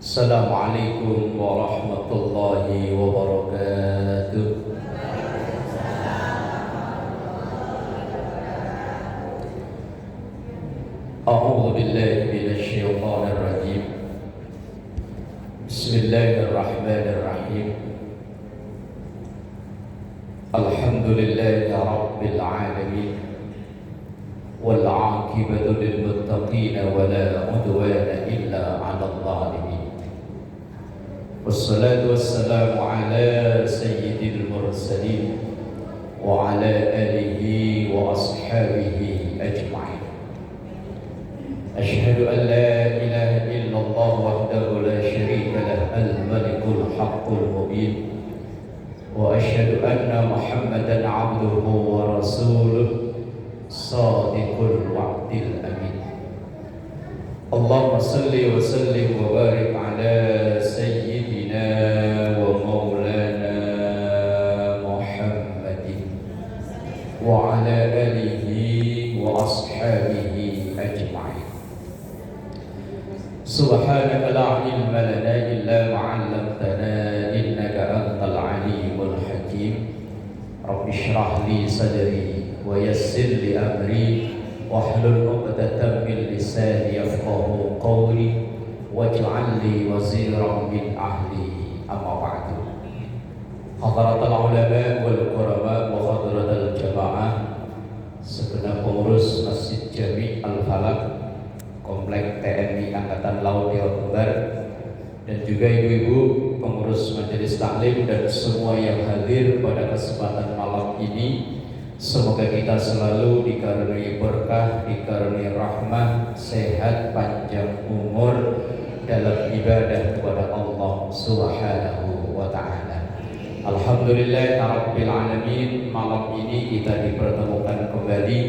Assalamualaikum warahmatullahi wabarakatuh. A'udzu billahi minasy syaithanir rajim. Bismillahirrahmanirrahim. Alhamdulillahi rabbil alamin. Wal 'aqibatu lil muttaqin wa la 'udwana illa 'alal zalimin. Wassalatu wassalamu ala sayyidil mursalin wa ala alihi wa ashabihi ajma'in. Asyhadu an la ilaha illallah wahdahu la syarika lah al-malikul haqqul mubin wa asyhadu anna Muhammadan 'abduhu wa rasuluh sadiqul wa'dil amin. Allahumma salli wa sallim wa barik ala sayyidina wa maulana Muhammadin wa ala alihi wa ashabihi ajma'in. Subhanaka la ilma lana illa ma 'allamtana innaka antal alimul hakim. Rabbi shrah li sadri wa yassir li amri wahlul 'uqdatam min lisani yafqahu qawli waj'al li waziran min ahli. Amma ba'du. Hadratul ulama wal qurama wa hadratul jamaah, segenap pengurus Masjid Jami' Al-Falaq Komplek TNI Angkatan Laut Jawa Kembar, dan juga ibu-ibu pengurus majelis taklim dan semua yang hadir pada kesempatan malam ini. Semoga kita selalu dikaruniai berkah, dikaruniai rahmah, sehat, panjang umur dalam ibadah kepada Allah Subhanahu wa ta'ala. Alhamdulillah rabbil alamin, malam ini kita dipertemukan kembali.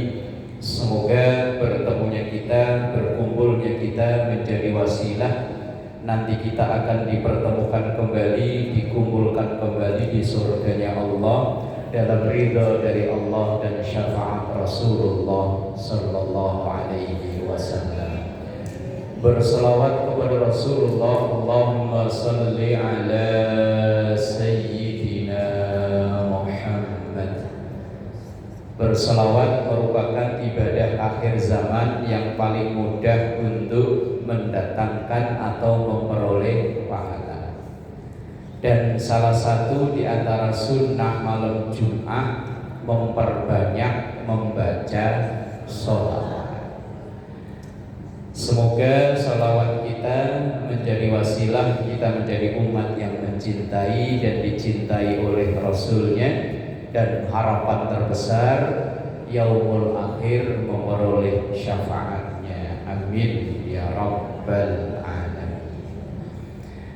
Semoga bertemunya kita, berkumpulnya kita menjadi wasilah. Nanti kita akan dipertemukan kembali, dikumpulkan kembali di surganya Allah dalam ridha dari Allah dan syafaat Rasulullah sallallahu alaihi wasallam. Berselawat kepada Rasulullah, Allahumma salli ala sayyidina Muhammad. Berselawat merupakan ibadah akhir zaman yang paling mudah untuk mendatangkan atau memperoleh pahala. Dan salah satu di antara sunnah malam Jumat memperbanyak membaca sholawat. Semoga sholawat kita menjadi wasilah kita menjadi umat yang mencintai dan dicintai oleh Rasulnya, dan harapan terbesar yaumul akhir memperoleh syafaatnya. Amin ya rabbal alamin.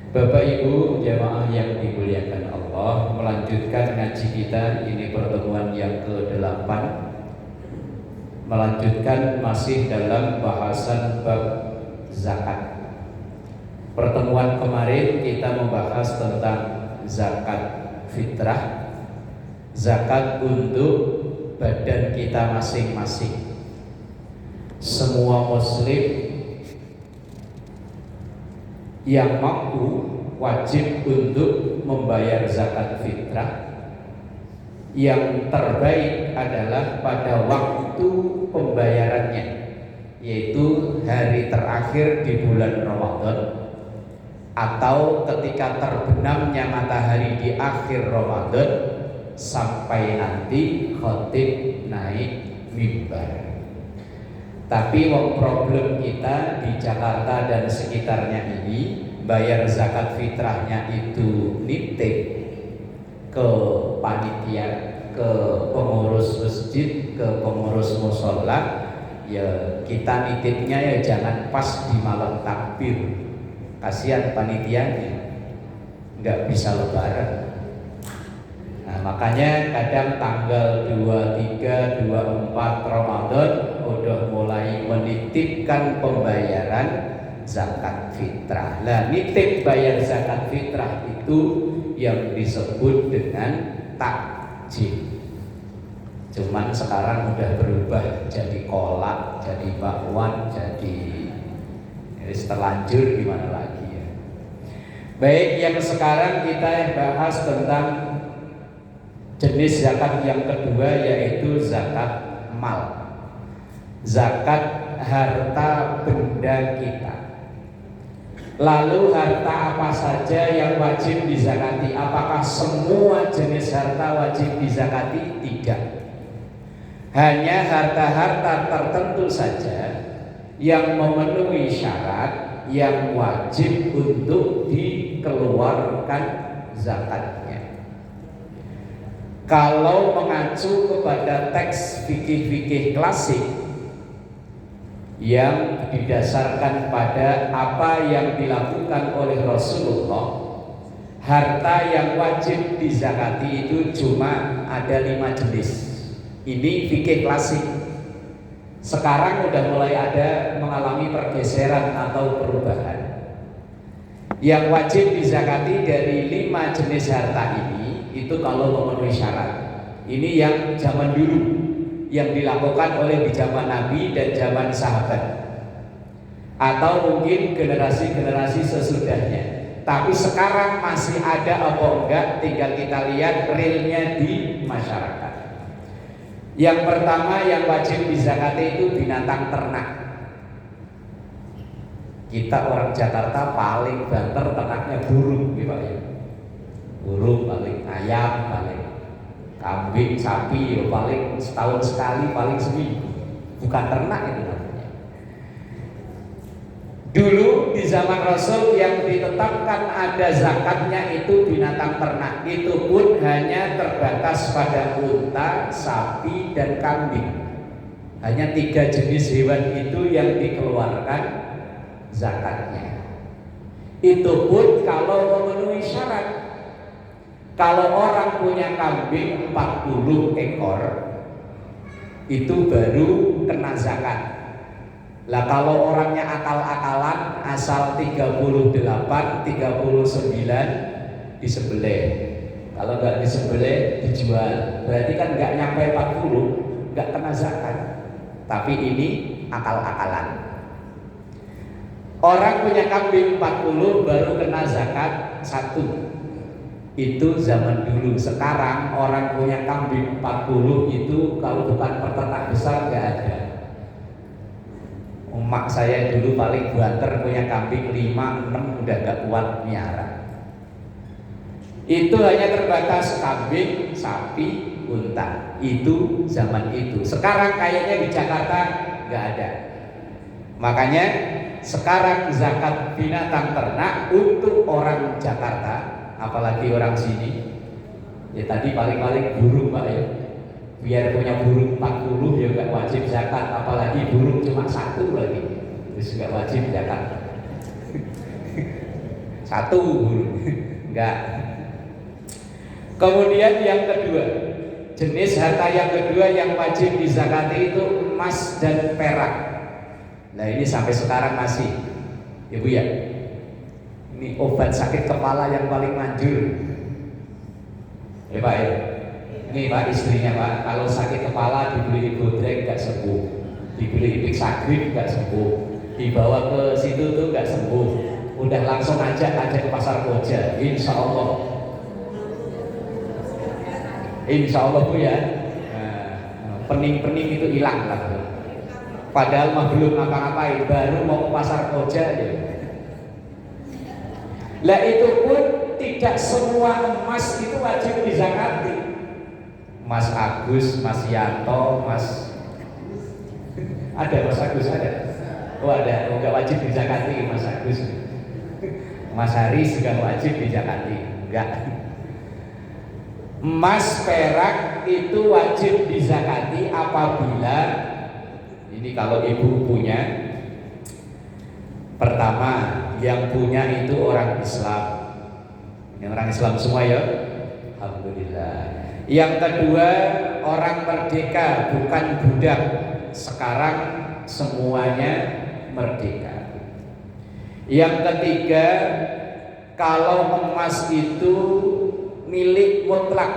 Bapak Ibu jamaah yang dimuliakan Allah, melanjutkan ngaji kita, ini pertemuan yang ke-8, melanjutkan masih dalam bahasan bab zakat. Pertemuan kemarin kita membahas tentang zakat fitrah, zakat untuk badan kita masing-masing. Semua muslim yang mampu wajib untuk membayar zakat fitrah. Yang terbaik adalah pada waktu pembayarannya, yaitu hari terakhir di bulan Ramadan, atau ketika terbenamnya matahari di akhir Ramadan sampai nanti khatib naik mimbar. Tapi problem kita di Jakarta dan sekitarnya ini, bayar zakat fitrahnya itu nitip ke panitia, ke pengurus masjid, ke pengurus mushola. Ya kita nitipnya ya jangan pas di malam takbir, kasihan panitianya nggak bisa lebaran. Nah, makanya kadang tanggal 23, 24 Ramadan udah mulai menitipkan pembayaran zakat fitrah. Nah, nitip bayar zakat fitrah itu yang disebut dengan takjil. Cuman sekarang udah berubah jadi kolak, jadi bakwan, jadi terlanjur gimana lagi ya. Baik, yang sekarang kita bahas tentang jenis zakat yang kedua, yaitu zakat mal. Zakat harta benda kita. Lalu harta apa saja yang wajib dizakati? Apakah semua jenis harta wajib dizakati? Tidak. Hanya harta-harta tertentu saja yang memenuhi syarat yang wajib untuk dikeluarkan zakatnya. Kalau mengacu kepada teks fikih-fikih klasik yang didasarkan pada apa yang dilakukan oleh Rasulullah, harta yang wajib dizakati itu cuma ada 5 jenis. Ini fikih klasik. Sekarang udah mulai ada mengalami pergeseran atau perubahan. Yang wajib dizakati dari 5 jenis harta ini itu kalau memenuhi syarat. Ini yang zaman dulu, yang dilakukan oleh di zaman Nabi dan zaman sahabat, atau mungkin generasi-generasi sesudahnya. Tapi sekarang masih ada apa enggak, tinggal kita lihat realnya di masyarakat. Yang pertama yang wajib dizakati itu binatang ternak. Kita orang Jakarta paling banter ternaknya burung, gitu ya. Burung paling, ayam paling, kambing, sapi ya paling setahun sekali, paling seminggu. Bukan ternak itu namanya. Dulu di zaman Rasul yang ditetapkan ada zakatnya itu binatang ternak. Itu pun hanya terbatas pada unta, sapi, dan kambing. Hanya 3 jenis hewan itu yang dikeluarkan zakatnya. Itu pun kalau memenuhi syarat. Kalau orang punya kambing 40 ekor, itu baru kena zakat. Lah kalau orangnya akal-akalan, asal 38, 39 disembelih. Kalau nggak disembelih dijual. Berarti kan nggak nyampe 40, nggak kena zakat. Tapi ini akal-akalan. Orang punya kambing 40 baru kena zakat 1. Itu zaman dulu. Sekarang orang punya kambing 40 itu kalau bukan peternak besar nggak ada. Emak saya dulu paling banter punya kambing 5-6 udah gak kuat miara. Itu hanya terbatas kambing, sapi, unta. Itu zaman itu. Sekarang kayaknya di Jakarta gak ada. Makanya sekarang zakat binatang ternak untuk orang Jakarta, apalagi orang sini. Ya tadi paling-paling burung Pak ya. Biar punya burung 40 ya gak wajib zakat, apalagi burung cuma 1 lagi, terus gak wajib zakat. 1 burung enggak. Kemudian yang kedua, jenis harta yang kedua yang wajib dizakati itu emas dan perak. Nah ini sampai sekarang masih, ya Bu ya, ini obat sakit kepala yang paling manjur ya Pak ya. Ini Pak istrinya Pak, kalau sakit kepala dibeli bodrek gak sembuh, dibeli ipik sagrip gak sembuh, dibawa ke situ tuh gak sembuh, udah langsung aja ke pasar Koja, insya Allah Bu ya. Nah, pening-pening itu hilang lah. Padahal mah belum ngapa-ngapain, baru mau ke pasar Koja aja. Lah itu pun tidak semua emas itu wajib dizakati. Mas Agus, Mas Yanto, Mas ada Mas Agus ada. Oh ada, enggak wajib dizakati Mas Agus. Mas Haris juga wajib dizakati, enggak. Emas perak itu wajib dizakati apabila ini kalau ibu punya. Pertama, yang punya itu orang Islam. Yang orang Islam semua ya. Alhamdulillah. Yang kedua, orang merdeka, bukan budak. Sekarang semuanya merdeka. Yang ketiga, kalau emas itu milik mutlak,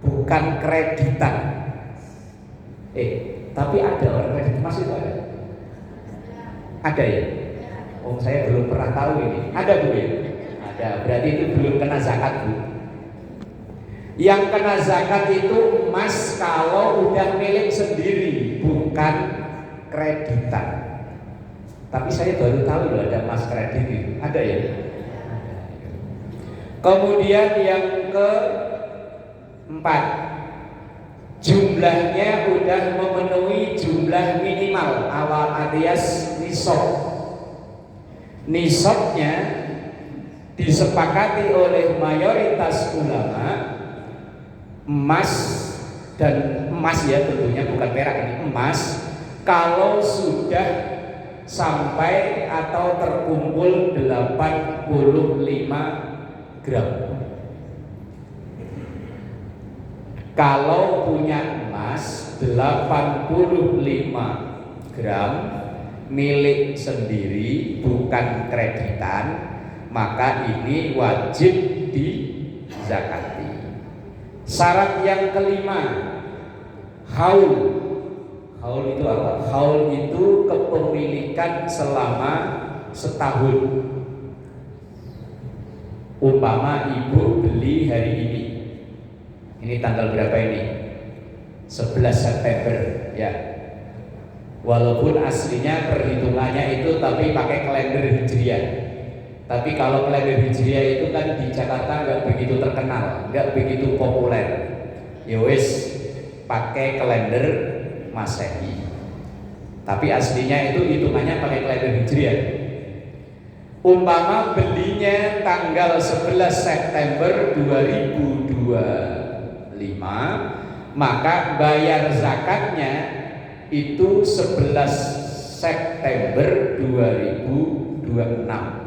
bukan kreditan. Tapi ada orang kredit emas itu ada? Ada ya? Oh saya belum pernah tahu ini. Ada Bu ya? Nah, berarti itu belum kena zakat, Bu. Yang kena zakat itu emas kalau udah milik sendiri, bukan kreditan. Tapi saya baru tahu loh ada emas kredit itu. Ada ya? Kemudian yang keempat, jumlahnya udah memenuhi jumlah minimal awal alias nisab. Nisabnya disepakati oleh mayoritas ulama emas, dan emas ya tentunya bukan perak, ini emas kalau sudah sampai atau terkumpul 85 gram. Kalau punya emas 85 gram milik sendiri bukan kreditan, maka ini wajib dizakati. Syarat yang kelima, haul. Haul itu apa? Haul itu kepemilikan selama setahun. Umpama ibu beli hari ini tanggal berapa ini? 11 September ya. Walaupun aslinya perhitungannya itu tapi pakai kalender Hijriah. Tapi kalau kalender Hijriah itu kan di Jakarta nggak begitu terkenal, nggak begitu populer. Ya wis pakai kalender Masehi. Tapi aslinya itu hitungannya pakai kalender Hijriah. Umpama belinya tanggal 11 September 2025, maka bayar zakatnya itu 11 September 2026.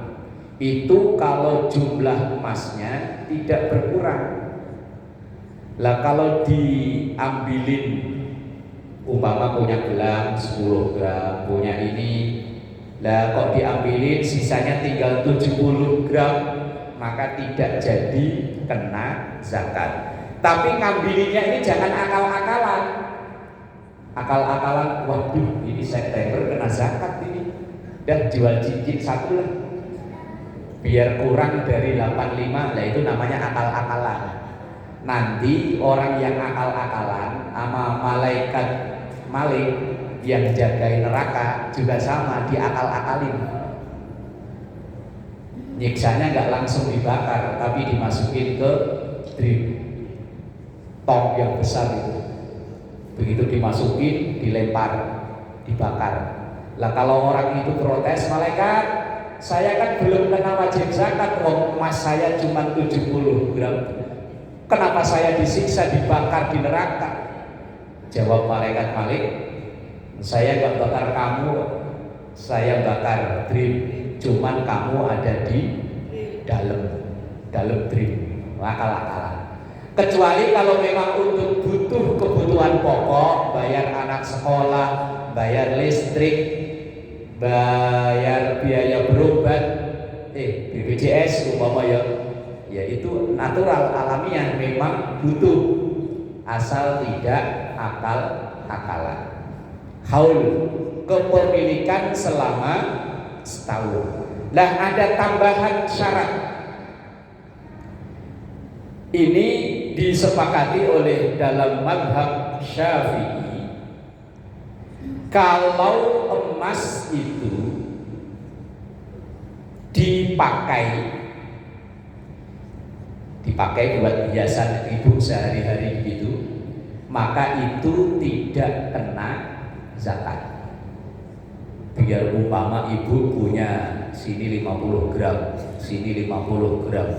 Itu kalau jumlah emasnya tidak berkurang. Lah kalau diambilin, umpama punya gelang 10 gram, punya ini, lah kok diambilin sisanya tinggal 70 gram, maka tidak jadi kena zakat. Tapi ngambilinnya ini jangan akal-akalan. Akal-akalan, waduh ini September kena zakat ini, dan jual cincin satu lah biar kurang dari 85, lah itu namanya akal-akalan. Nanti orang yang akal-akalan sama malaikat Malik yang jagain neraka juga sama, diakal-akalin. Nyiksanya nggak langsung dibakar, tapi dimasukin ke drum tong yang besar itu. Begitu dimasukin, dilempar, dibakar. Lah kalau orang itu protes, malaikat, saya kan belum kena wajib zakat, emas saya cuma 70 gram. Kenapa saya disiksa, dibakar di neraka? Jawab malaikat Malik, saya gak bakar kamu, saya bakar drum, cuman kamu ada di dalam drum. Akal-akalan. Kecuali kalau memang untuk butuh kebutuhan pokok, bayar anak sekolah, bayar listrik, bayar biaya berobat, BPJS umpama ya itu natural, alamiah, memang butuh, asal tidak akal-akalan. Haul, kepemilikan selama setahun. Nah, ada tambahan syarat. Ini disepakati oleh dalam mazhab Syafi'i. Kalau emas itu dipakai buat hiasan ibu sehari-hari gitu, maka itu tidak kena zakat. Biar umpama ibu punya sini 50 gram, sini 50 gram,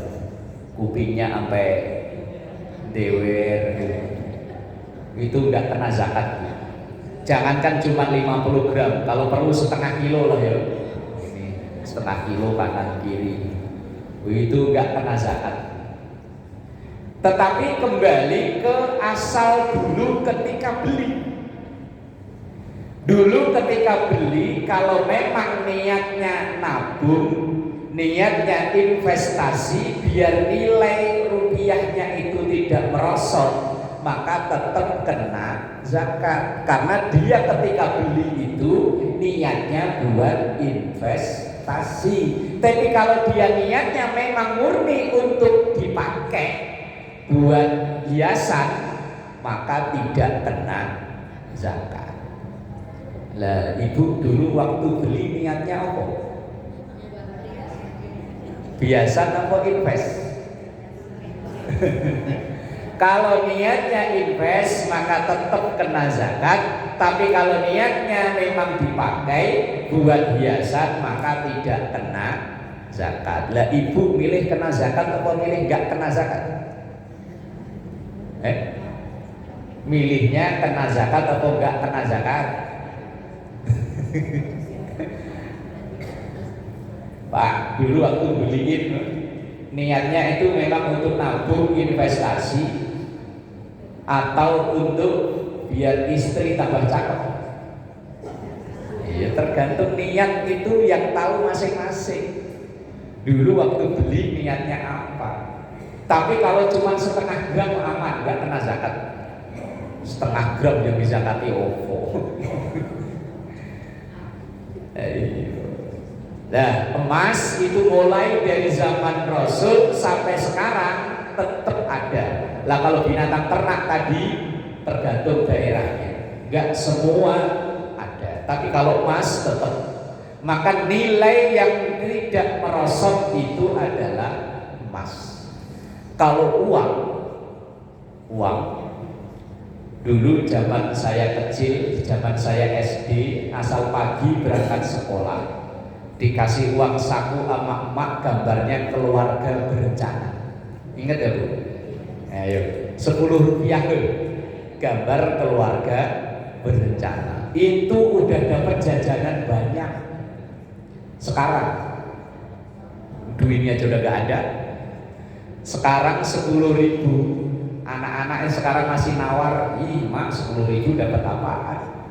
kupingnya sampai dewer gitu, itu nggak kena zakat. Jangankan cuma 50 gram, kalau perlu setengah kilo lah ya, ini setengah kilo kanan kiri, itu nggak kena zakat. Tetapi kembali ke asal dulu ketika beli. Dulu ketika beli, kalau memang niatnya nabung, niatnya investasi biar nilai rupiahnya itu tidak merosot, maka tetap kena zakat. Karena dia ketika beli itu niatnya buat investasi. investasi. Tapi kalau dia niatnya memang murni untuk dipakai buat hiasan, maka tidak kena zakat. Lah ibu dulu waktu beli niatnya apa? Biasa apa invest? Kalau niatnya invest maka tetap kena zakat, tapi kalau niatnya memang dipakai buat hiasan maka tidak kena zakat. Lah ibu milih kena zakat atau milih nggak kena zakat? Milihnya kena zakat atau nggak kena zakat? Pak, dulu waktu beliin niatnya itu memang untuk nabung investasi atau untuk biar istri tambah cakep. Ya tergantung niat itu yang tahu masing-masing. Dulu waktu beli niatnya apa? Tapi kalau cuma setengah gram aman, nggak kena zakat. Setengah gram yang dizakati OVO. Nah, emas itu mulai dari zaman Rasul sampai sekarang tetap ada. Lah kalau binatang ternak tadi tergantung daerahnya, nggak semua ada. Tapi kalau emas tetap. Maka nilai yang tidak merosot itu adalah emas. Kalau uang dulu zaman saya kecil, zaman saya SD, asal pagi berangkat sekolah, dikasih uang saku sama emak, gambarnya keluarga berencana. Ingat ya Bu? Ayo, 10 rupiah gambar keluarga berencana. Itu udah dapat jajanan banyak. Sekarang duitnya aja udah gak ada. Sekarang 10.000, anak-anaknya sekarang masih nawar, ih mak 10.000 dapat apaan?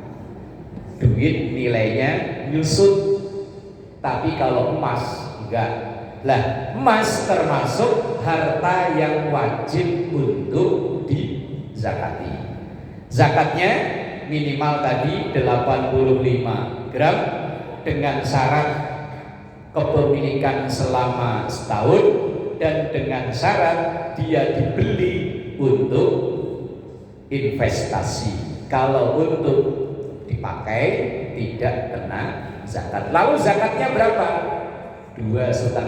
Duit nilainya nyusut. Tapi kalau emas enggak. Lah emas termasuk harta yang wajib untuk dizakati. Zakatnya minimal tadi 85 gram dengan syarat kepemilikan selama setahun dan dengan syarat dia dibeli untuk investasi. Kalau untuk dipakai tidak kena zakat. Lalu zakatnya berapa? 2,5%.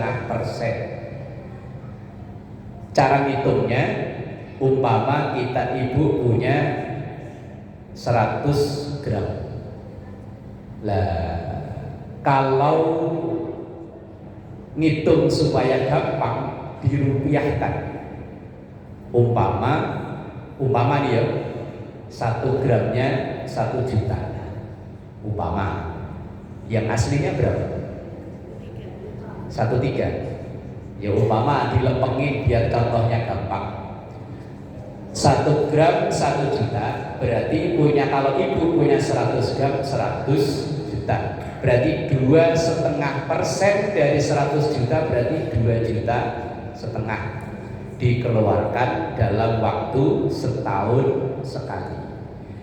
Cara ngitungnya, umpama kita ibu punya 100 gram. Lah kalau ngitung supaya gampang, dirupiahkan. Umpama nih ya, 1 gramnya 1 juta. Umpama, yang aslinya berapa? 1,3. Ya umpama dilepengin biar contohnya gampang. 1 gram 1 juta, berarti punya, kalau ibu punya 100 gram 100 juta. Berarti 2,5% dari 100 juta berarti 2,5 juta dikeluarkan dalam waktu setahun sekali.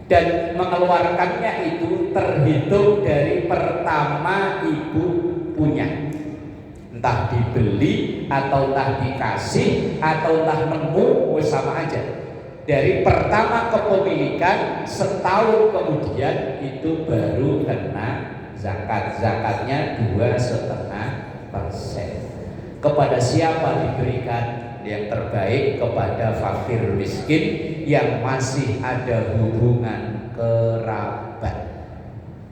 Dan mengeluarkannya itu terhitung dari pertama ibu punya, entah dibeli atau entah dikasih atau entah nemu, sama aja. Dari pertama kepemilikan setahun kemudian itu baru kena zakat. Zakatnya 2,5%. Kepada siapa diberikan? Yang terbaik kepada fakir miskin yang masih ada hubungan kerabat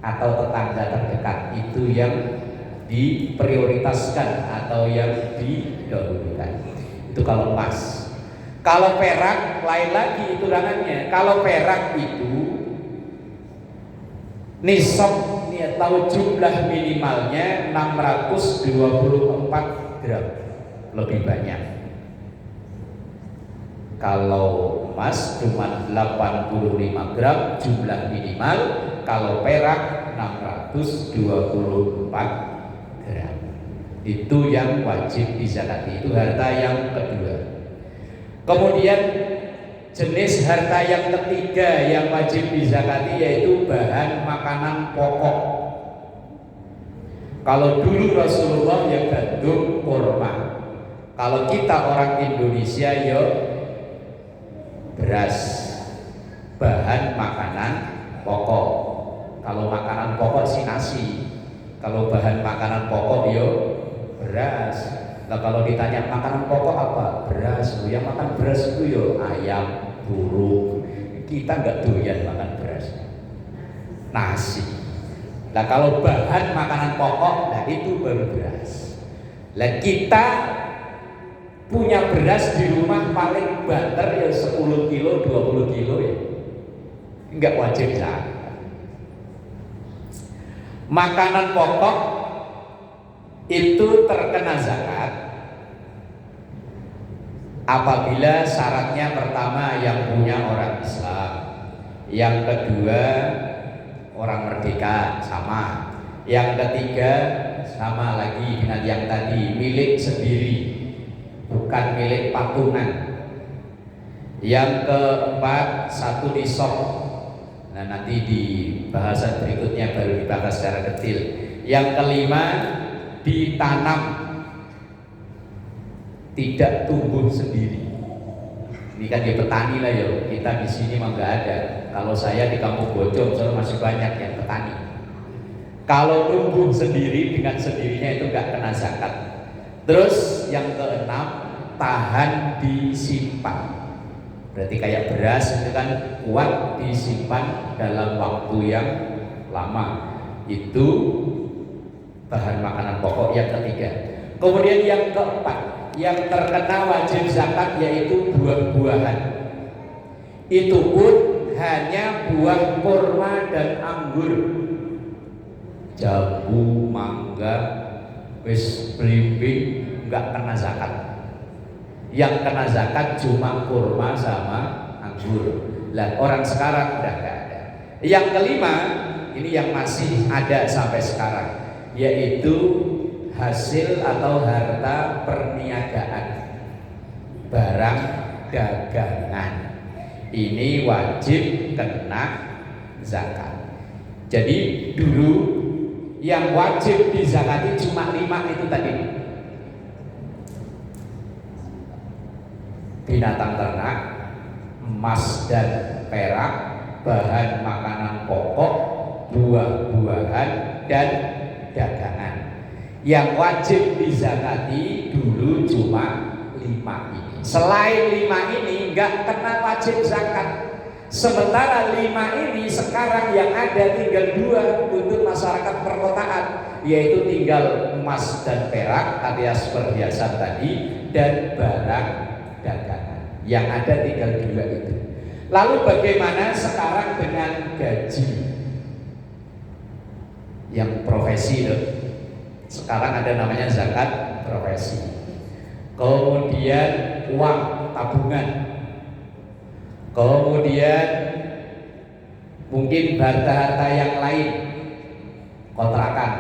atau tetangga terdekat, itu yang diprioritaskan atau yang didahulukan. Itu kalau emas. Kalau perak lain lagi hitungannya. Kalau perak itu nisab atau jumlah minimalnya 624 gram, lebih banyak. Kalau emas cuma 85 gram jumlah minimal, kalau perak 624 gram. Itu yang wajib dizakati, itu harta yang kedua. Kemudian jenis harta yang ketiga yang wajib dizakati yaitu bahan makanan pokok. Kalau dulu Rasulullah ya gandum kurma. Kalau kita orang Indonesia ya beras, bahan makanan pokok. Kalau makanan pokok sih nasi. Kalau bahan makanan pokok ya beras. Nah kalau ditanya makanan pokok apa? Beras. Yang makan beras itu ya ayam, burung. Kita nggak doyan makan beras. Nasi. Nah kalau bahan makanan pokok, nah itu baru beras. Nah kita punya beras di rumah paling banter ya 10 kilo, 20 kilo ya. Enggak wajib zakat. Makanan pokok itu terkena zakat apabila syaratnya pertama yang punya orang Islam, yang kedua orang merdeka sama, yang ketiga sama lagi dengan yang tadi milik sendiri bukan milik patungan, yang keempat satu nisab. Nah nanti di bahasan berikutnya baru dibahas secara detail. Yang kelima ditanam, tidak tumbuh sendiri. Ini kan di petani lah ya. Kita di sini mah nggak ada. Kalau saya di Kampung Bojong saya masih banyak yang petani. Kalau tumbuh sendiri dengan sendirinya itu nggak kena zakat. Terus yang keenam tahan disimpan. Berarti kayak beras itu kan kuat disimpan dalam waktu yang lama. Itu bahan makanan pokok yang ketiga. Kemudian yang keempat yang terkena wajib zakat yaitu buah-buahan. Itu pun hanya buah kurma dan anggur. Jambu, mangga, wis belimbing enggak kena zakat. Yang kena zakat cuma kurma sama anggur. Lah orang sekarang udah enggak ada. Yang kelima, ini yang masih ada sampai sekarang, yaitu hasil atau harta perniagaan, barang dagangan. Ini wajib kena zakat. Jadi dulu yang wajib dizakati cuma 5 itu tadi. Binatang ternak, emas dan perak, bahan makanan pokok, buah-buahan dan dagangan. Yang wajib dizakati dulu cuma 5 ini. Selain 5 ini enggak kena wajib zakat. Sementara 5 ini sekarang yang ada tinggal 2 untuk masyarakat perkotaan, yaitu tinggal emas dan perak alias perhiasan tadi dan barang dagangan. Yang ada tinggal 2 itu. Lalu bagaimana sekarang dengan gaji yang profesi loh? Sekarang ada namanya zakat profesi. Kemudian uang tabungan. Kemudian mungkin harta-harta yang lain, kontrakan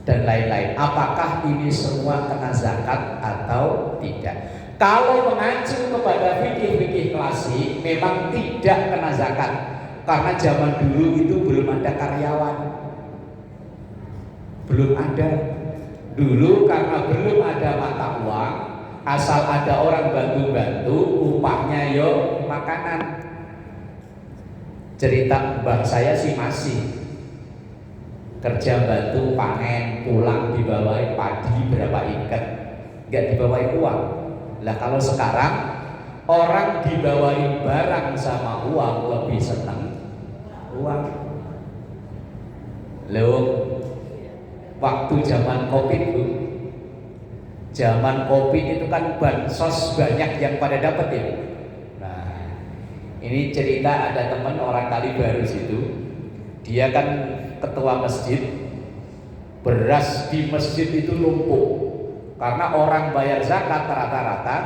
dan lain-lain. Apakah ini semua kena zakat atau tidak? Kalau mengacu kepada fikih-fikih klasik memang tidak kena zakat, karena zaman dulu itu belum ada karyawan. Belum ada. Dulu karena belum ada mata uang, asal ada orang bantu-bantu, upahnya yo makanan. Cerita mbah saya sih masih kerja bantu panen, pulang dibawain padi berapa ikat, nggak dibawain uang. Lah kalau sekarang orang dibawain barang sama uang lebih seneng uang. Loh, waktu zaman Covid itu, zaman Covid itu kan bansos banyak yang pada dapat ya. Nah, ini cerita ada teman orang Kalibaru situ, dia kan ketua masjid, beras di masjid itu numpuk karena orang bayar zakat rata-rata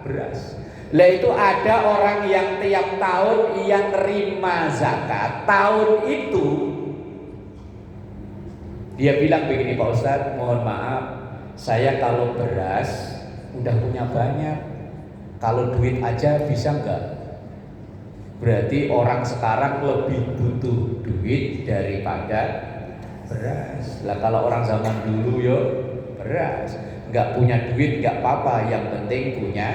beras. Lah itu ada orang yang tiap tahun yang terima zakat, tahun itu dia bilang begini, Pak Ustadz, mohon maaf, saya kalau beras udah punya banyak, kalau duit aja bisa enggak? Berarti orang sekarang lebih butuh duit daripada beras. Lah kalau orang zaman dulu yo beras, nggak punya duit nggak apa-apa, yang penting punya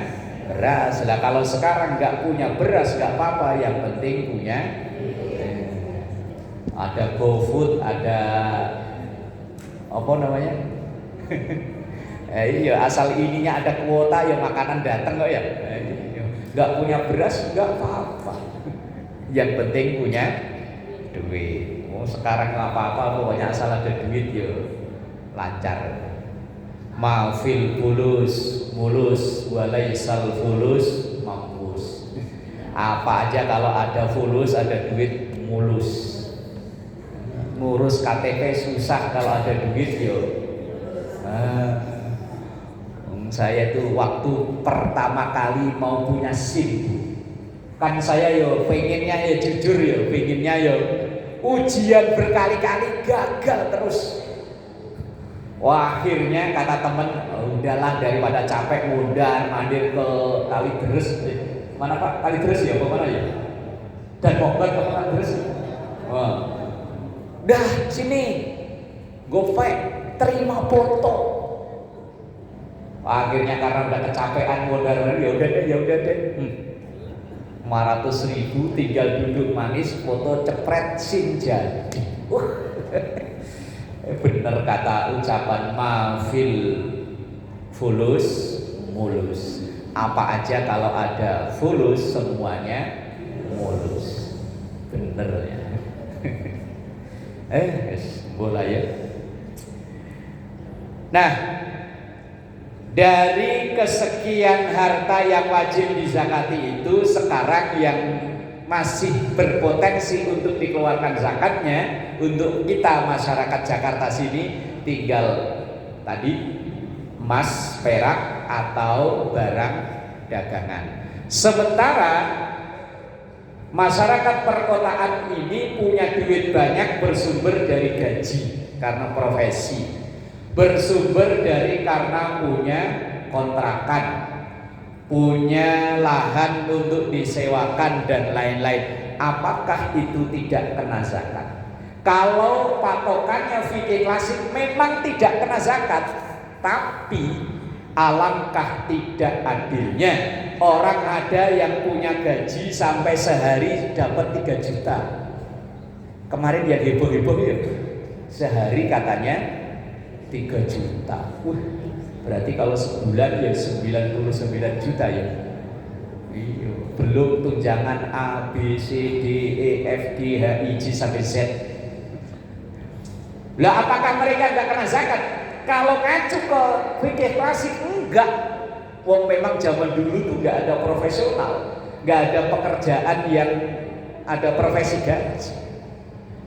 beras. Lah kalau sekarang nggak punya beras nggak apa-apa, yang penting punya ada GoFood, ada apa namanya? Iya, asal ininya ada kuota ya makanan datang kok ya. Nggak punya beras nggak apa-apa, yang penting punya duit. Oh sekarang nggak apa-apa, pokoknya asal ada duit ya lancar. Mafil fulus mulus walaisal fulus mampus. Apa aja kalau ada fulus, ada duit mulus. Ngurus KTP susah kalau ada duit yo. Saya tuh waktu pertama kali mau punya SIM, kan saya yo pengennya ya jujur yo, pengennya yo ujian berkali-kali gagal terus. Wah, akhirnya kata temen, udahlah daripada capek mundar mandir ke Kalideres. Mana Pak? Kalideres ya? Apa mana ya? Dan Bogor ke Kalideres. Wah. Dah sini, GoPay terima foto. Akhirnya karena udah kecapean mundar mandir, ya udah deh. 500.000 tinggal duduk manis, foto cepret SIM jadi. Bener kata ucapan mafil fulus mulus. Apa aja kalau ada fulus semuanya mulus. Bener ya. Bola ya. Nah, dari kesekian harta yang wajib dizakati itu, sekarang yang masih berpotensi untuk dikeluarkan zakatnya untuk kita masyarakat Jakarta sini tinggal tadi emas, perak atau barang dagangan. Sementara masyarakat perkotaan ini punya duit banyak bersumber dari gaji karena profesi, bersumber dari karena punya kontrakan, punya lahan untuk disewakan dan lain-lain. Apakah itu tidak kena zakat? Kalau patokannya fikih klasik memang tidak kena zakat, tapi alangkah tidak adilnya orang ada yang punya gaji sampai sehari dapat 3 juta. Kemarin yang heboh-heboh ya, sehari katanya 3 juta. Berarti kalau sebulan ya 99 juta ya. Iya, belum tunjangan A, B, C, D, E, F, G, H, I, J sampai Z. Lah apakah mereka enggak kena zakat? Kalau ngacu ke fikih klasik enggak. Wong memang zaman dulu tuh enggak ada profesional, enggak ada pekerjaan yang ada profesi gaji.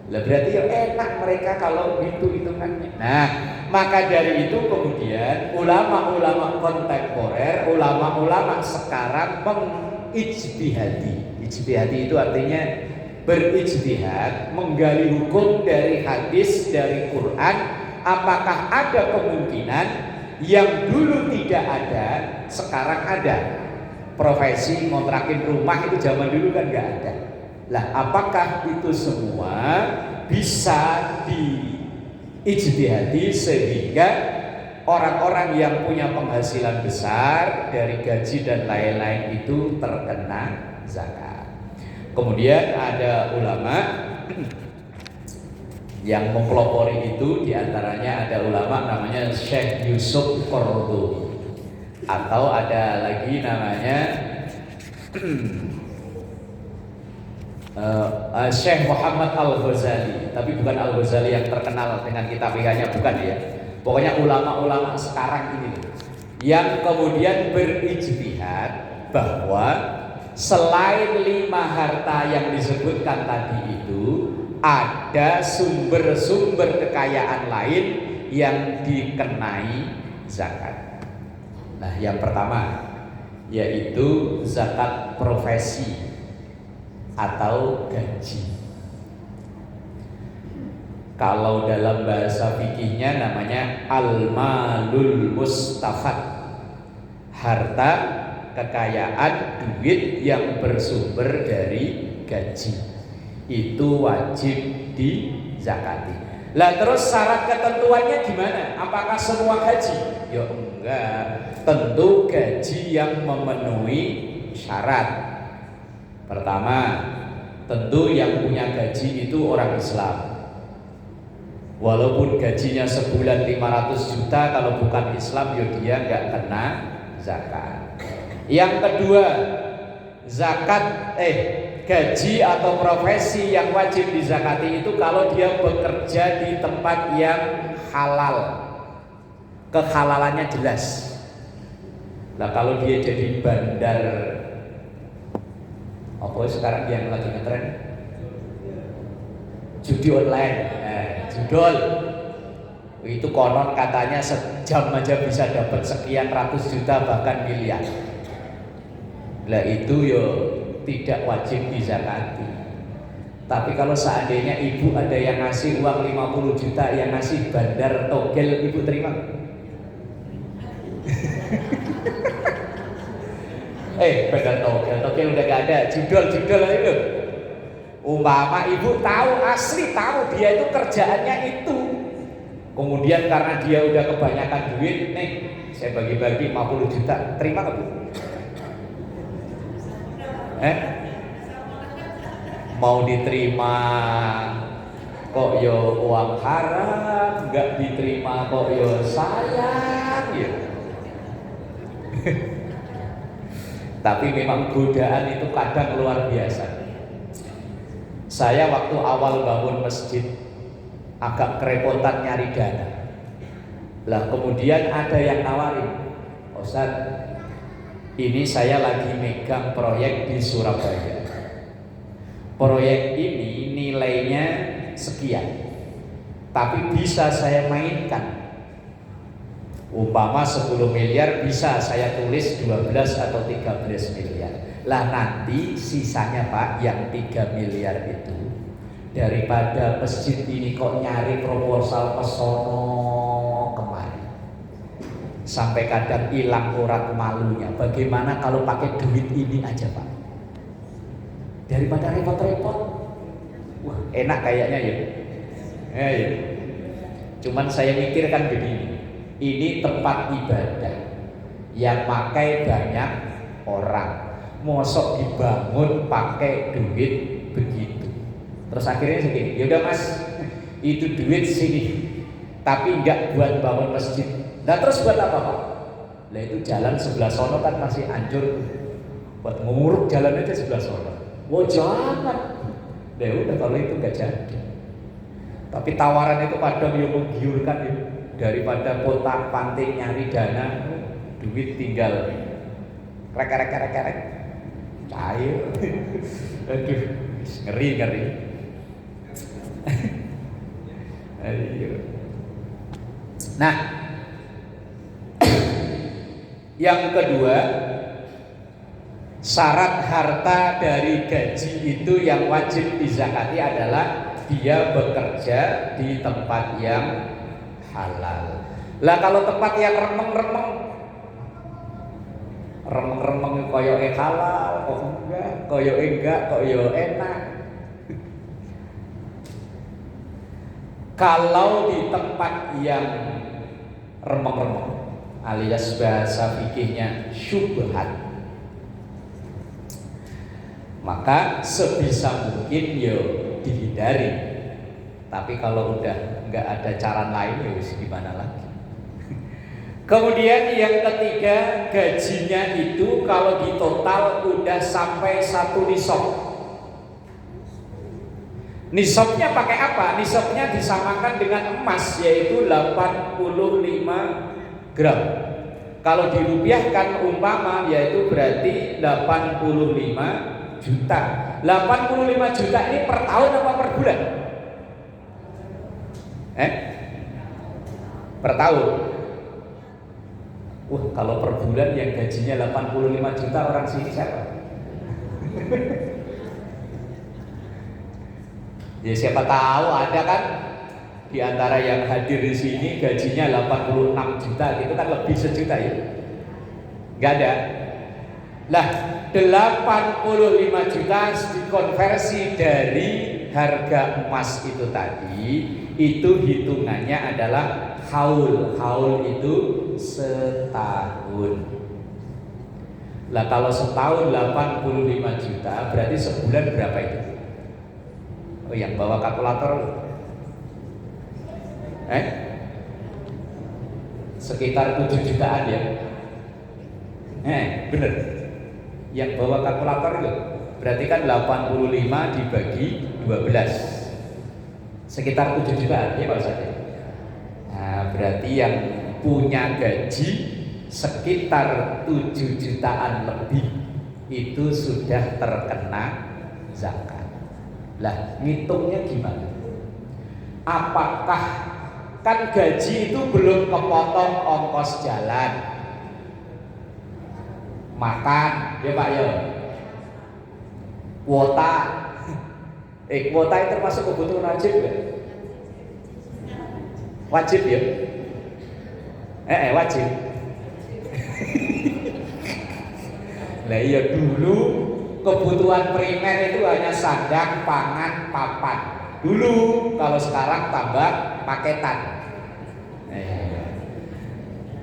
Lah berarti ya enak mereka kalau gitu hitungannya. Nah, maka dari itu kemudian ulama-ulama kontemporer, ulama-ulama sekarang mengijtihadi. Ijtihadi itu artinya berijtihad, menggali hukum dari hadis, dari Quran. Apakah ada kemungkinan yang dulu tidak ada, sekarang ada? Profesi ngontrakin rumah itu zaman dulu kan nggak ada. Lah, apakah itu semua bisa diijtihadi sehingga orang-orang yang punya penghasilan besar dari gaji dan lain-lain itu terkena zakat? Kemudian ada ulama yang mempelopori itu, diantaranya ada ulama namanya Syekh Yusuf Qaradawi, atau ada lagi namanya Syekh Muhammad Al-Ghazali, tapi bukan Al-Ghazali yang terkenal dengan kitab fikihnya, bukan ya. Pokoknya ulama-ulama sekarang ini yang kemudian berijtihad bahwa selain 5 harta yang disebutkan tadi itu, ada sumber-sumber kekayaan lain yang dikenai zakat. Nah, yang pertama yaitu zakat profesi atau gaji. Kalau dalam bahasa fikihnya namanya al-malul mustafad, harta kekayaan duit yang bersumber dari gaji, itu wajib dizakati. Lah terus syarat ketentuannya gimana? Apakah semua gaji? Ya enggak. Tentu gaji yang memenuhi syarat. Pertama, tentu yang punya gaji itu orang Islam. Walaupun gajinya sebulan 500 juta, kalau bukan Islam ya dia enggak kena zakat. Yang kedua, gaji atau profesi yang wajib dizakati itu kalau dia bekerja di tempat yang halal, kehalalannya jelas. Nah kalau dia jadi bandar, apa sekarang yang lagi ngetren? Judi online, judol. Itu konon katanya sejam aja bisa dapat sekian ratus juta bahkan miliar. Lah itu yo tidak wajib dizakati. Tapi kalau seandainya ibu ada yang ngasih uang 50 juta, yang ngasih bandar togel, ibu terima? Bandar togel udah gak ada, judol itu. Umpama ibu tahu, asli tahu dia itu kerjaannya itu. Kemudian karena dia udah kebanyakan duit, nih saya bagi-bagi 50 juta, terima gak bu? Mau diterima kok yo uang haram, nggak diterima kok yo sayang ya. Tapi memang godaan itu kadang luar biasa. Saya waktu awal bangun masjid agak kerepotan nyari dana. Lah kemudian ada yang nawarin, Ustaz, ini saya lagi megang proyek di Surabaya. Proyek ini nilainya sekian, tapi bisa saya mainkan. Umpama 10 miliar bisa saya tulis 12 atau 13 miliar. Lah nanti sisanya Pak, yang 3 miliar itu, daripada masjid ini kok nyari proposal kesono kemari, sampai kadang hilang urat malunya. Bagaimana kalau pakai duit ini aja Pak, daripada repot-repot? Wah enak kayaknya ya. Ya. Cuman saya mikirkan begini, ini tempat ibadah yang pakai banyak orang, mosok dibangun pakai duit begitu. Terus akhirnya segini, yaudah Mas, itu duit sini, tapi enggak buat bangun masjid. Nah terus buat apa Pak? Lah itu jalan sebelah sono kan masih hancur, buat nguruk jalan aja sebelah sono. Wah jangan. Ya udah kalau itu enggak jadi. Tapi tawaran itu kadang yang menggiurkan ya. Daripada potak panting nyari dana, duit tinggal krek cair. Aduh, ngeri. Ayo. Nah, yang kedua, syarat harta dari gaji itu yang wajib dizakati adalah dia bekerja di tempat yang halal. Lah kalau tempat yang remeng-remeng koyo halal, kok enggak, koyo enak. Kalau di tempat yang remeng-remeng, alias bahasa fikihnya syubhat, maka sebisa mungkin yo dihindari. Tapi kalau udah nggak ada cara lain ya gimana lagi. Kemudian yang ketiga, gajinya itu kalau di total udah sampai 1 nisab. Nisabnya pakai apa? Nisabnya disamakan dengan emas, yaitu 85 gram. Kalau dirupiahkan umpama yaitu berarti 85 juta. 85 juta ini per tahun apa per bulan? Per tahun. Wah, kalau per bulan yang gajinya 85 juta orang sini siapa? Ya siapa tahu ada kan di antara yang hadir di sini gajinya 86 juta, gitu kan lebih sejuta ya. Enggak ada. Lah, 85 juta dikonversi dari harga emas itu tadi, itu hitungannya adalah haul. Haul itu setahun. Lah kalau setahun 85 juta, berarti sebulan berapa itu? Oh, yang bawa kalkulator sekitar 7 jutaan ya. Bener. Yang bawa kalkulator itu berarti kan 85 dibagi 12 sekitar 7 jutaan ya Pak Ustaz. Nah, berarti yang punya gaji sekitar 7 jutaan lebih itu sudah terkena zakat. Lah, ngitungnya gimana? Apakah kan gaji itu belum kepotong ongkos jalan, makan, ya Pak ya, kuota. Kuota itu termasuk kebutuhan wajib ya? Wajib ya? Wajib. Lah iya, dulu kebutuhan primer itu hanya sandang, pangan, papan. Dulu, kalau sekarang tambah paketan.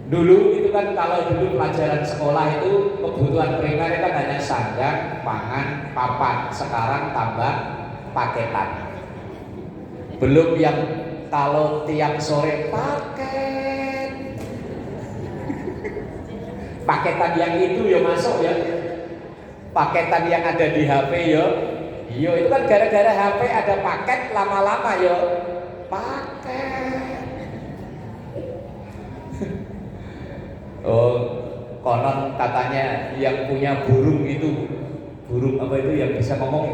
Dulu itu kan kalau dulu pelajaran sekolah itu kebutuhan primer kan hanya sandang, pangan, papan. Sekarang tambah paketan. Belum yang kalau tiap sore paket. Paketan yang itu ya masuk ya. Paketan yang ada di HP ya. Iya, itu kan gara-gara HP ada paket, lama-lama ya paket. Oh, konon katanya yang punya burung itu, burung apa itu yang bisa ngomong?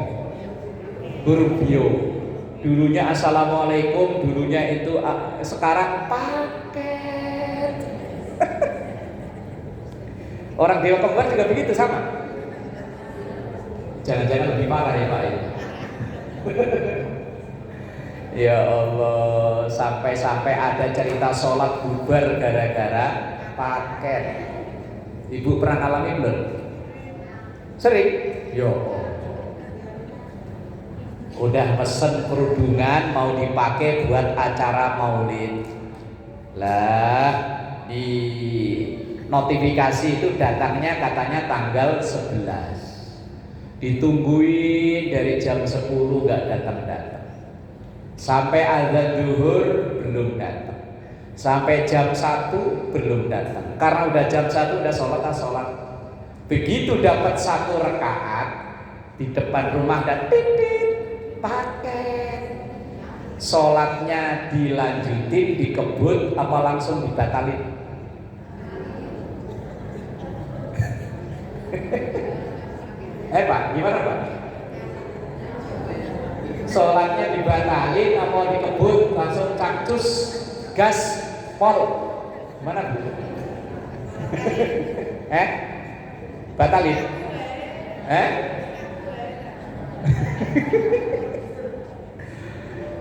Burung bio. Dulunya assalamualaikum, dulunya itu sekarang paket. Orang di Hongkong kan juga begitu sama. Jangan-jangan lebih parah ya Pak ya. Ya Allah, sampai-sampai ada cerita sholat bubar gara-gara paket. Ibu pernah ngalamin belum? Sering? Yo. Udah pesen kerudungan mau dipakai buat acara maulid. Lah, di notifikasi itu datangnya katanya tanggal 11. Ditungguin dari jam 10 gak datang-datang. Sampai azan zuhur belum datang. Sampai jam 1 belum datang. Karena udah jam 1 udah sholat. Begitu dapat 1 rakaat di depan rumah dan titit paket. Sholatnya dilanjutin, dikebut apa langsung dibatalin? Pak, gimana Pak? Sholatnya dibatalin apa dikebut langsung cactus gas pol? Mana Bu? Batalin?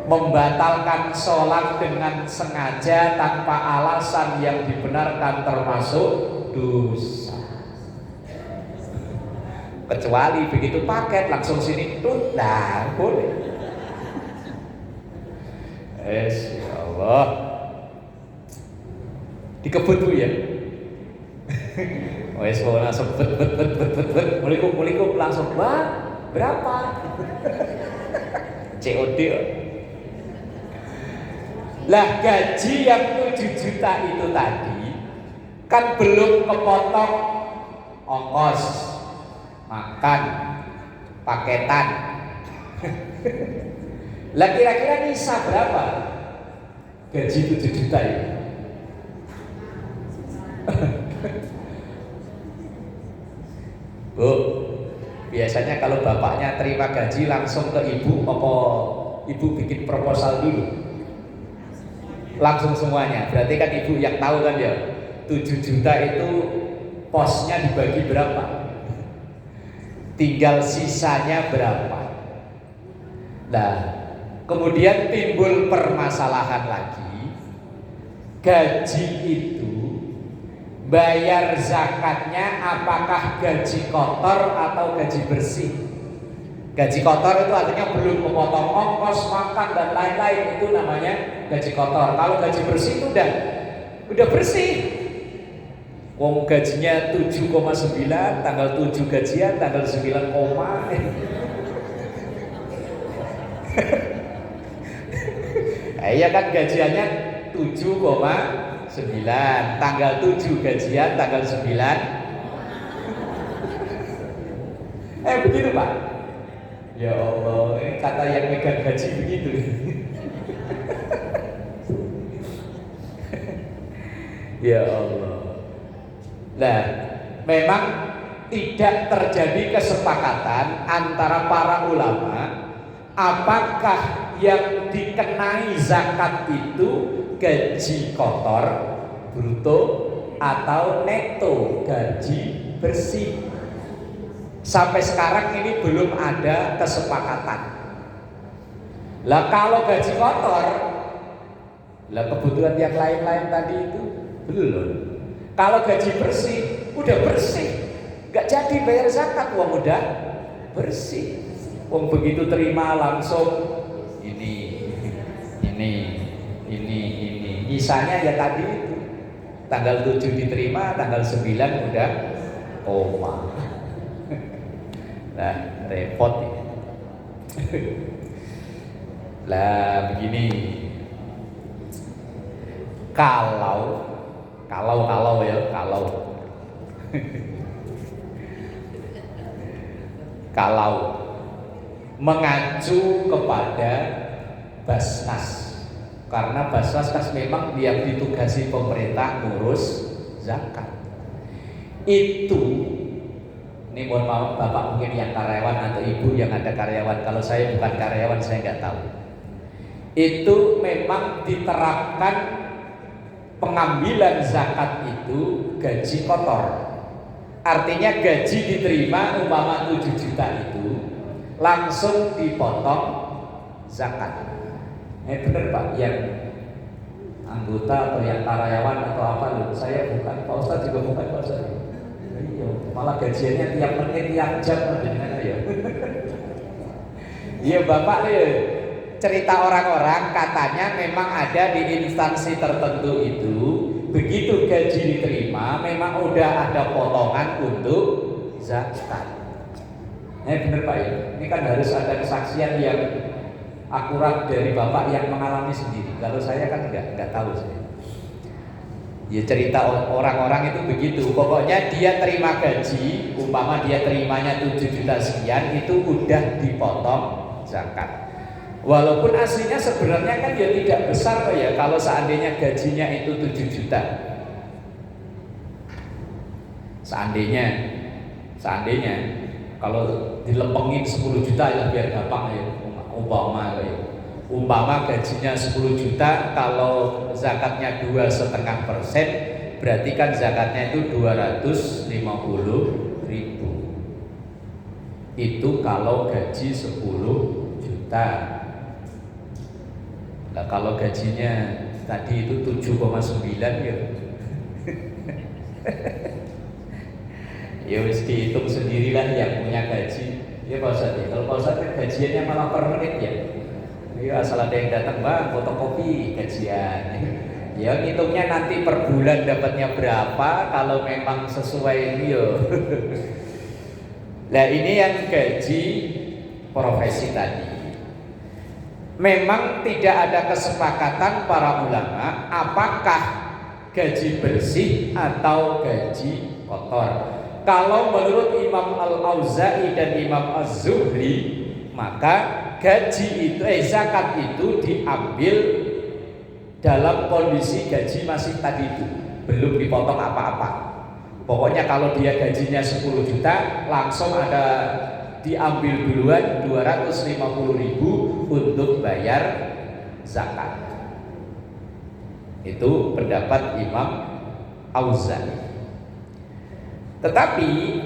Membatalkan sholat dengan sengaja tanpa alasan yang dibenarkan termasuk dosa. Kecuali begitu paket langsung sini tuh, nah boleh. Ya Allah, dikebut Bu ya. Wes langsung bet, mulikum langsung Bang, berapa? COD. Lah gaji yang 7 juta itu tadi kan belum kepotong ongkos makan, paketan. Lah kira-kira nisa berapa gaji 7 juta ini? Bu, biasanya kalau bapaknya terima gaji langsung ke ibu, apa ibu bikin proposal dulu? Langsung semuanya, berarti kan ibu yang tahu kan ya 7 juta itu posnya dibagi berapa? Tinggal sisanya berapa. Nah, kemudian timbul permasalahan lagi. Gaji itu bayar zakatnya apakah gaji kotor atau gaji bersih? Gaji kotor itu artinya belum memotong ongkos makan dan lain-lain, itu namanya gaji kotor. Kalau gaji bersih itu udah bersih. Wong gajinya 7,9, tanggal 7 gajian, tanggal 9 koma. Iya kan gajiannya 7,9, tanggal 7 gajian, tanggal 9. Begitu Pak. Ya Allah, ini kata yang megang gaji begitu. Ya Allah. Nah, memang tidak terjadi kesepakatan antara para ulama apakah yang dikenai zakat itu gaji kotor bruto atau neto gaji bersih. Sampai sekarang ini belum ada kesepakatan. Lah kalau gaji kotor, lah kebutuhan yang lain-lain tadi itu belum. Kalau gaji bersih, udah bersih, nggak jadi bayar zakat, uang udah bersih. Uang begitu terima langsung ini, Nyisanya ya tadi itu, tanggal 7 diterima, tanggal 9 udah koma. Nah, repot ya. Lah begini, kalau mengacu kepada Basnas, karena Basnas kan memang yang ditugasi pemerintah ngurus zakat. Itu, ini mohon maaf Bapak mungkin yang karyawan atau Ibu yang ada karyawan, kalau saya bukan karyawan saya nggak tahu. Itu memang diterapkan pengambilan zakat itu gaji kotor. Artinya gaji diterima umpama 7 juta itu langsung dipotong zakat. Benar Pak, yang anggota atau yang karyawan atau apa loh, saya bukan, Pak Ustadz juga bukan Pak Ustadz. Iya, malah gajiannya tiap menit, tiap jam gimana ya? Iya Bapak nih, cerita orang-orang katanya memang ada di instansi tertentu itu, begitu gaji diterima memang udah ada potongan untuk zakat. Bener Pak ya, ini kan harus ada kesaksian yang akurat dari Bapak yang mengalami sendiri. Kalau saya kan nggak tahu saya. Ya cerita orang-orang itu begitu. Pokoknya dia terima gaji, umpama dia terimanya 7 juta sekian, itu udah dipotong zakat. Walaupun aslinya sebenarnya kan ya tidak besar ya kalau seandainya gajinya itu 7 juta. Seandainya kalau dilempengin 10 juta ya biar gampang ya. Umpama gajinya 10 juta, kalau zakatnya 2,5%, berarti kan zakatnya itu 250.000. Itu kalau gaji 10 juta. Nah, kalau gajinya tadi itu 7,9 ya. Ya wis dihitung sendirilah yang punya gaji. Ya Pak Ustadz ya. Kalau Pak Ustadz kan gajiannya malah per menit ya. Ya asal ada yang datang Bang fotokopi gajian. Ya ngitungnya nanti per bulan dapatnya berapa kalau memang sesuai ini yo. Nah ini yang gaji profesi tadi. Memang tidak ada kesepakatan para ulama apakah gaji bersih atau gaji kotor. Kalau menurut Imam Al-Auza'i dan Imam Az-Zuhri, maka gaji itu zakat itu diambil dalam kondisi gaji masih tadi itu belum dipotong apa-apa. Pokoknya kalau dia gajinya 10 juta langsung ada diambil duluan 250.000 untuk bayar zakat. Itu pendapat Imam Auza'i. Tetapi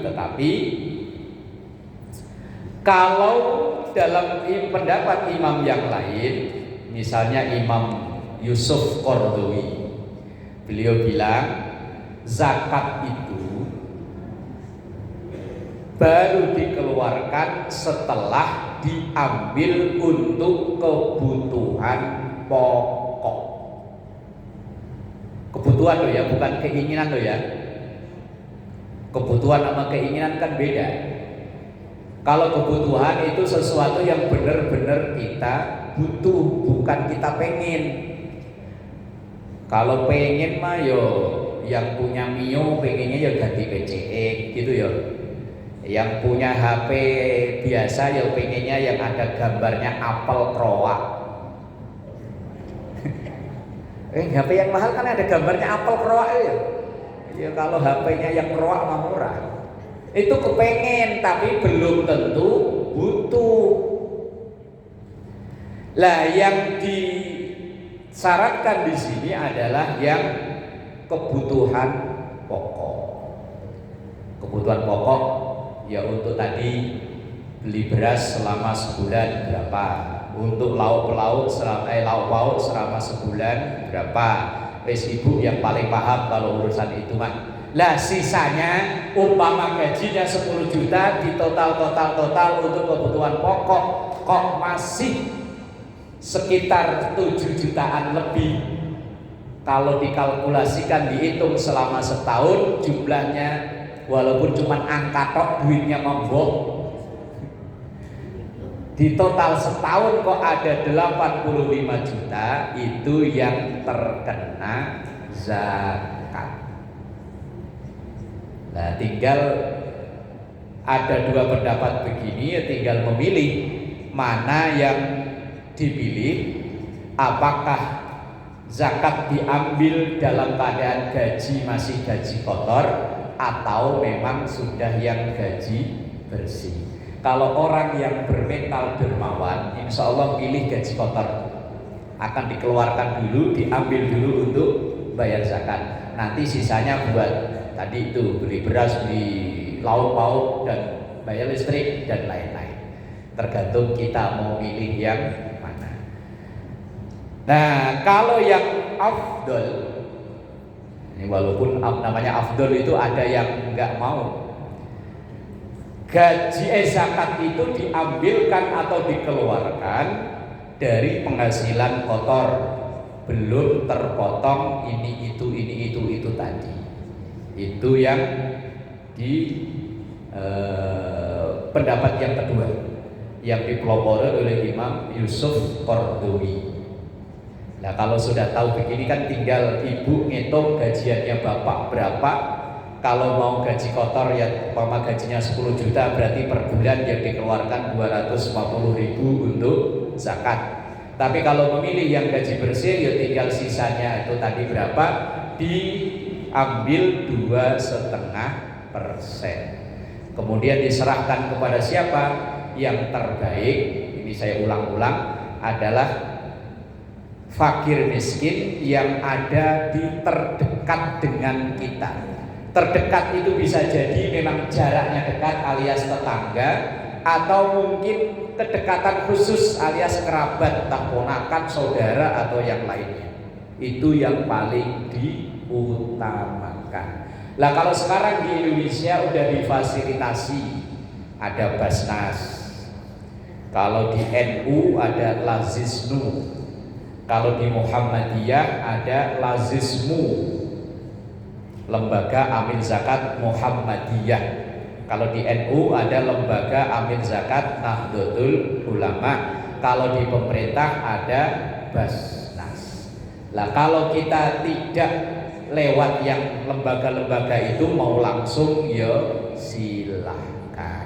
kalau dalam pendapat imam yang lain, misalnya Imam Yusuf Qaradawi, beliau bilang zakat itu baru dikeluarkan setelah diambil untuk kebutuhan pokok. Kebutuhan loh ya, bukan keinginan loh ya. Kebutuhan sama keinginan kan beda. Kalau kebutuhan itu sesuatu yang benar-benar kita butuh, bukan kita pengen. Kalau pengen mah yo yang punya Mio pengennya ya ganti PCX gitu ya. Yang punya HP biasa ya pengennya yang ada gambarnya apel kroak. HP yang mahal kan ada gambarnya apel kroak ya. Ya kalau HP-nya yang kroak mah murah. Itu kepengen tapi belum tentu butuh. Lah yang disyaratkan di sini adalah yang kebutuhan pokok. Kebutuhan pokok ya untuk tadi beli beras selama sebulan berapa, untuk lauk pauk selama sebulan berapa. Wes ibu yang paling paham kalau urusan itu mah. Lah sisanya umpama gajinya 10 juta di total untuk kebutuhan pokok kok masih sekitar 7 jutaan lebih. Kalau dikalkulasikan dihitung selama setahun jumlahnya walaupun cuma angka tok duitnya membok, di total setahun kok ada 85 juta itu yang terkena zakat. Nah tinggal ada dua pendapat begini ya, tinggal memilih mana yang dipilih. Apakah zakat diambil dalam keadaan gaji masih gaji kotor atau memang sudah yang gaji bersih. Kalau orang yang bermental dermawan, insya Allah pilih gaji kotor, akan dikeluarkan dulu, diambil dulu untuk bayar zakat. Nanti sisanya buat tadi itu beli beras, beli lauk pauk dan bayar listrik dan lain-lain. Tergantung kita mau pilih yang mana. Nah kalau yang afdol, walaupun namanya afdol itu ada yang nggak mau gaji zakat itu diambilkan atau dikeluarkan dari penghasilan kotor, belum terpotong ini itu tadi. Itu yang di pendapat yang kedua yang dipelopori oleh Imam Yusuf Qardawi. Nah kalau sudah tahu begini kan tinggal ibu ngitung gajiannya bapak berapa. Kalau mau gaji kotor ya umpama gajinya 10 juta berarti per bulan yang dikeluarkan 250.000 untuk zakat. Tapi kalau memilih yang gaji bersih ya tinggal sisanya itu tadi berapa diambil 2,5%. Kemudian diserahkan kepada siapa? Yang terbaik, ini saya ulang-ulang, adalah fakir miskin yang ada di terdekat dengan kita. Terdekat itu bisa jadi memang jaraknya dekat alias tetangga, atau mungkin kedekatan khusus alias kerabat, entah ponakan, saudara atau yang lainnya. Itu yang paling diutamakan. Lah kalau sekarang di Indonesia udah difasilitasi, ada Basnas. Kalau di NU ada Lazisnu. Kalau di Muhammadiyah ada Lazismu, Lembaga Amin Zakat Muhammadiyah. Kalau di NU ada Lembaga Amin Zakat Nahdlatul Ulama. Kalau di pemerintah ada Basnas. Lah kalau kita tidak lewat yang lembaga-lembaga itu mau langsung ya silahkan.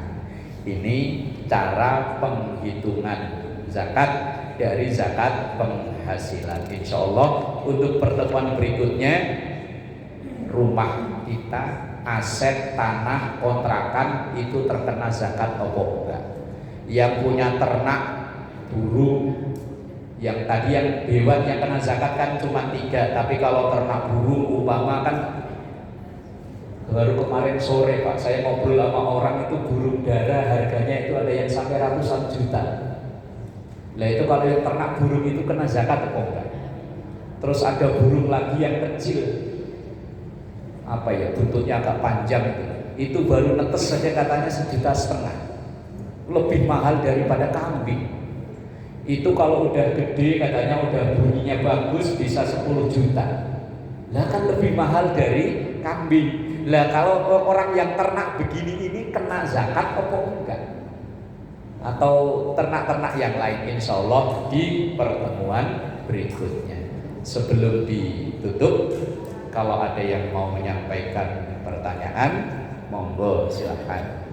Ini cara penghitungan zakat dari zakat penghasilan. Insya Allah untuk pertemuan berikutnya rumah kita, aset, tanah, kontrakan itu terkena zakat atau enggak. Yang punya ternak, burung, yang tadi yang hewan yang kena zakat kan cuma 3, tapi kalau ternak burung umpama kan baru kemarin sore Pak saya ngobrol sama orang itu burung dara harganya itu ada yang sampai ratusan juta. Nah itu kalau yang ternak burung itu kena zakat atau enggak? Terus ada burung lagi yang kecil, apa ya, buntutnya agak panjang itu, itu baru netes saja katanya 1,5 juta, lebih mahal daripada kambing. Itu kalau udah gede katanya udah bunyinya bagus bisa 10 juta. Lah kan lebih mahal dari kambing. Lah kalau orang yang ternak begini ini kena zakat apa enggak? Atau ternak-ternak yang lain, insya Allah di pertemuan berikutnya. Sebelum ditutup, kalau ada yang mau menyampaikan pertanyaan, monggo silahkan.